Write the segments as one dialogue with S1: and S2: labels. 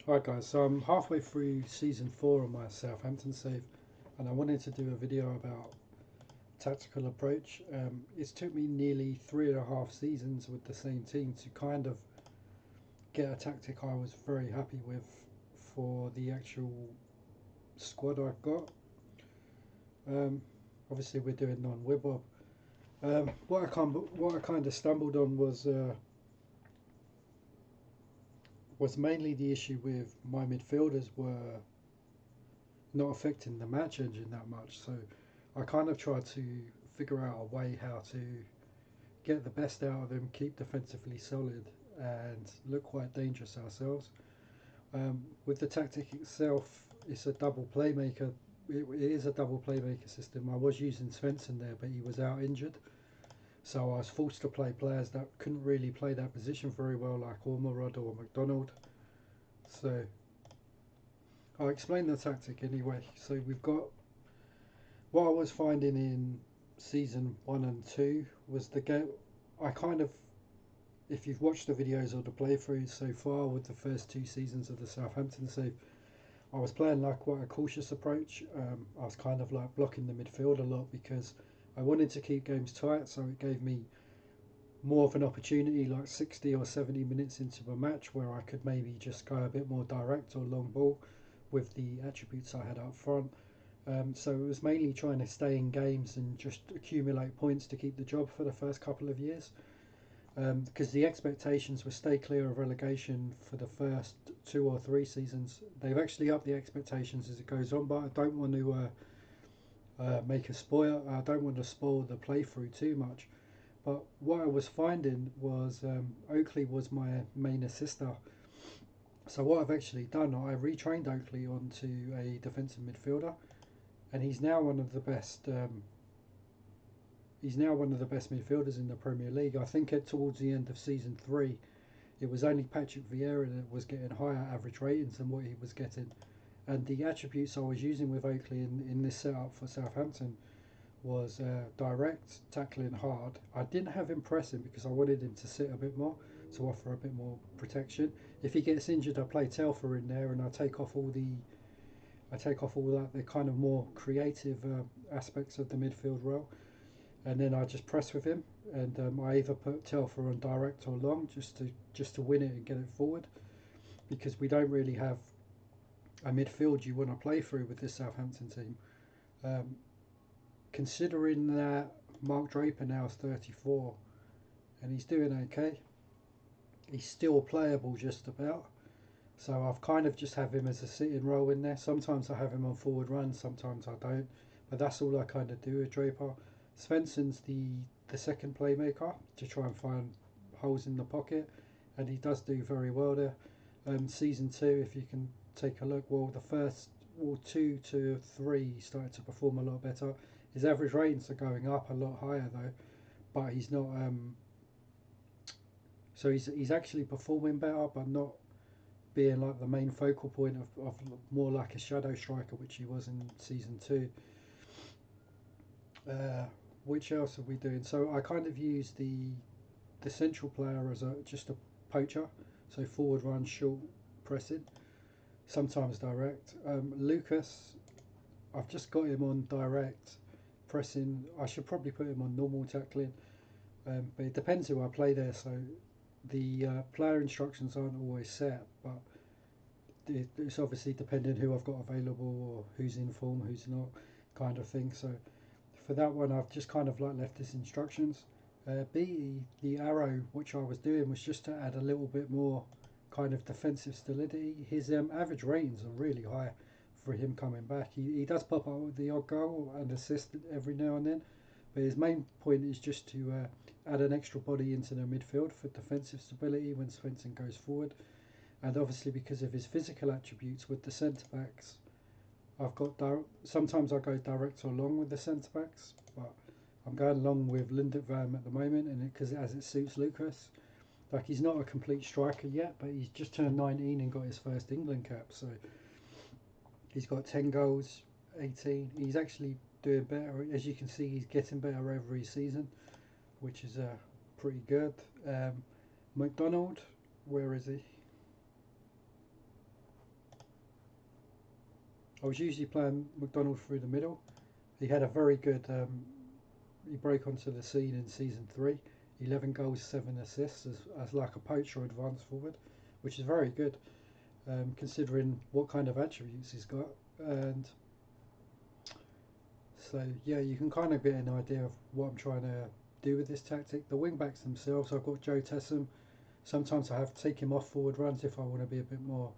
S1: Hi guys, so I'm halfway through season 4 of my Southampton save, and I wanted to do a video about tactical approach. It's took me nearly 3.5 seasons with the same team to kind of get a tactic I was very happy with for the actual squad I've got. Um, Obviously, we're doing non-wibbob. What I kind of stumbled on was mainly the issue with my midfielders were not affecting the match engine that much. So I kind of tried to figure out a way how to get the best out of them, keep defensively solid, and look quite dangerous ourselves. With the tactic itself, it's a double playmaker. It is a double playmaker system. I was using Svensson there, but he was out injured, so I was forced to play players that couldn't really play that position very well, like Ormerod or McDonald. So I'll explain the tactic anyway. So we've got what I was finding in season 1 and 2 was the game. I kind of, if you've watched the videos or the playthroughs so far with the first 2 seasons of the Southampton save, I was playing like quite a cautious approach. I was kind of like blocking the midfield a lot because I wanted to keep games tight, so it gave me more of an opportunity, like 60 or 70 minutes into a match, where I could maybe just go a bit more direct or long ball with the attributes I had up front. So it was mainly trying to stay in games and just accumulate points to keep the job for the first couple of years. Because the expectations were stay clear of relegation for the first 2 or 3 seasons. They've actually upped the expectations as it goes on, but I don't want to make a spoil. I don't want to spoil the playthrough too much. But what I was finding was Oakley was my main assister. So what I've actually done, I retrained Oakley onto a defensive midfielder, and he's now one of the best. He's now one of the best midfielders in the Premier League. I think towards the end of season 3, it was only Patrick Vieira that was getting higher average ratings than what he was getting. And the attributes I was using with Oakley in this setup for Southampton was direct, tackling hard. I didn't have him pressing because I wanted him to sit a bit more to offer a bit more protection. If he gets injured, I play Telfer in there and I take off all that the kind of more creative aspects of the midfield role, and then I just press with him. And I either put Telfer on direct or long just to win it and get it forward, because we don't really have a midfield you want to play through with this Southampton team. Um, Considering that Mark Draper now is 34 and he's doing okay, he's still playable just about. So I've kind of just have him as a sitting role in there. Sometimes I have him on forward runs, sometimes I don't. But that's all I kind of do with Draper. Svensson's the second playmaker to try and find holes in the pocket, and he does do very well there. Season 2, if you can take a look, well, the first 2 to 3 he started to perform a lot better. His average ratings are going up a lot higher though, but he's not. So he's actually performing better, but not being like the main focal point of more like a shadow striker, which he was in season 2. Uh, which else are we doing? So I kind of use the central player as a just a poacher, so forward run, short pressing, sometimes direct. Lucas, I've just got him on direct pressing. I should probably put him on normal tackling, but it depends who I play there. So the player instructions aren't always set, but it's obviously depending who I've got available or who's in form, who's not, kind of thing. So for that one, I've just kind of like left his instructions. B, the arrow, which I was doing, was just to add a little bit more kind of defensive stability. His average ratings are really high for him coming back. He does pop up with the odd goal and assist every now and then, but his main point is just to add an extra body into the midfield for defensive stability when Svensson goes forward. And obviously, because of his physical attributes with the centre backs, sometimes I go direct or long with the centre backs, but I'm going along with Lindevann at the moment, and because as it suits Lucas, like he's not a complete striker yet, but he's just turned 19 and got his first England cap, so he's got 10 goals, 18. He's actually doing better, as you can see. He's getting better every season, which is pretty good. McDonald, where is he? I was usually playing McDonald through the middle. He had a very good. He broke onto the scene in season 3. 11 goals, 7 assists as like a poacher advance forward, which is very good considering what kind of attributes he's got. And so yeah, you can kind of get an idea of what I'm trying to do with this tactic. The wing backs themselves, I've got Joe Tessum. Sometimes I have to take him off forward runs if I want to be a bit more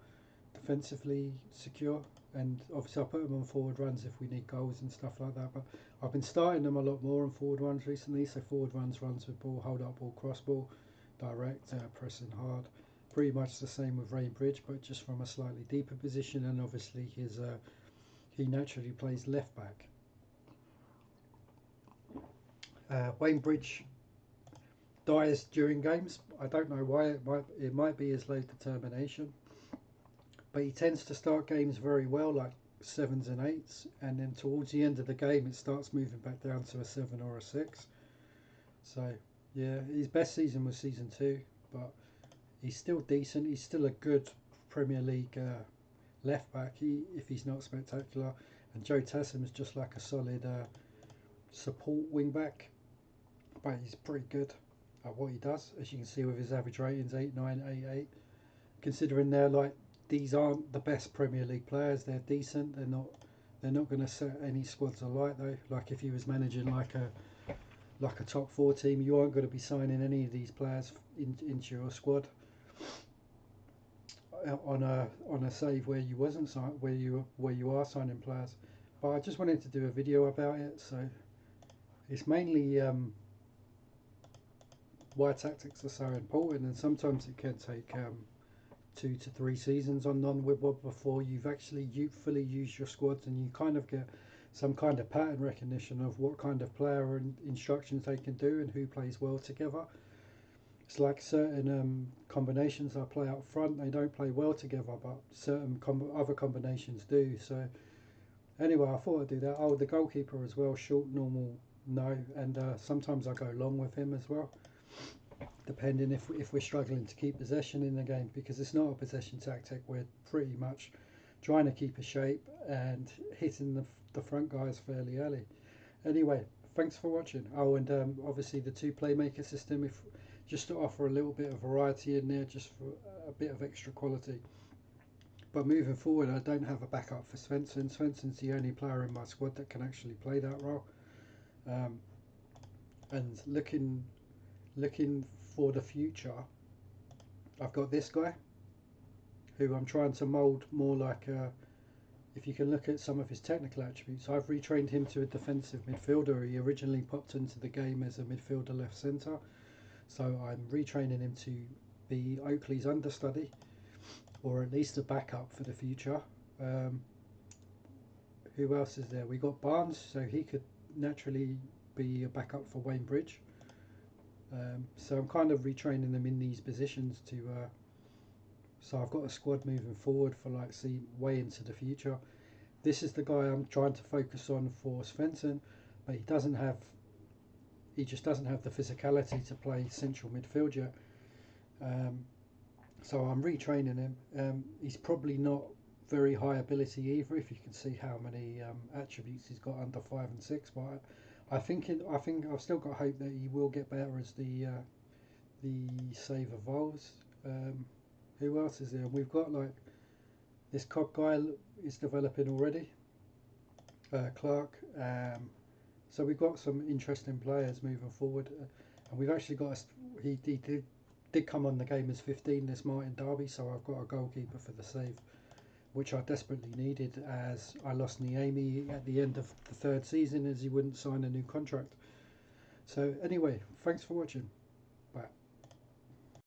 S1: defensively secure, and obviously I put them on forward runs if we need goals and stuff like that. But I've been starting them a lot more on forward runs recently. So forward runs, runs with ball, hold up ball, cross ball, direct, pressing hard. Pretty much the same with Rain Bridge, but just from a slightly deeper position. And obviously he naturally plays left back. Wayne Bridge dies during games. I don't know why. It might be his low determination, but he tends to start games very well, like 7s and 8s, and then towards the end of the game it starts moving back down to a 7 or a 6. So yeah, his best season was season 2, but he's still decent. He's still a good Premier League left back, if he's not spectacular. And Joe Tassim is just like a solid support wing back, but he's pretty good at what he does, as you can see with his average ratings 8, 9, 8, 8. Considering these aren't the best Premier League players, they're decent. They're not going to set any squads alight though. Like if he was managing like a top 4 team, you aren't going to be signing any of these players into your squad on a save where you wasn't where you are signing players. But I just wanted to do a video about it, so it's mainly why tactics are so important, and sometimes it can take 2 to 3 seasons on non-Wibwob before you've actually fully used your squads, and you kind of get some kind of pattern recognition of what kind of player and instructions they can do and who plays well together. It's like certain combinations I play up front, they don't play well together, but certain other combinations do. So anyway, I thought I'd do that. Oh, the goalkeeper as well, short, normal, no, and sometimes I go long with him as well, depending if we're struggling to keep possession in the game, because it's not a possession tactic. We're pretty much trying to keep a shape and hitting the front guys fairly early. Anyway, thanks for watching. Oh, and obviously the 2 playmaker system, if just to offer a little bit of variety in there, just for a bit of extra quality. But moving forward, I don't have a backup for Svensson. Svensson's the only player in my squad that can actually play that role. And looking for the future, I've got this guy who I'm trying to mould more like if you can look at some of his technical attributes, I've retrained him to a defensive midfielder. He originally popped into the game as a midfielder left centre, so I'm retraining him to be Oakley's understudy, or at least a backup for the future. Who else is there? We got Barnes, so he could naturally be a backup for Wayne Bridge. So I'm kind of retraining them in these positions to so I've got a squad moving forward for way into the future. This is the guy I'm trying to focus on for Svensson, but he just doesn't have the physicality to play central midfield yet. So I'm retraining him. He's probably not very high ability either, if you can see how many attributes he's got under 5 and 6. But I think I've still got hope that he will get better as the save evolves. Who else is there? We've got like this Cobb guy is developing already. Clark. So we've got some interesting players moving forward, and we've actually got he did come on the game as 15, this Martin Derby. So I've got a goalkeeper for the save, which I desperately needed, as I lost Niemi at the end of the 3rd season as he wouldn't sign a new contract. So anyway, thanks for watching. Bye.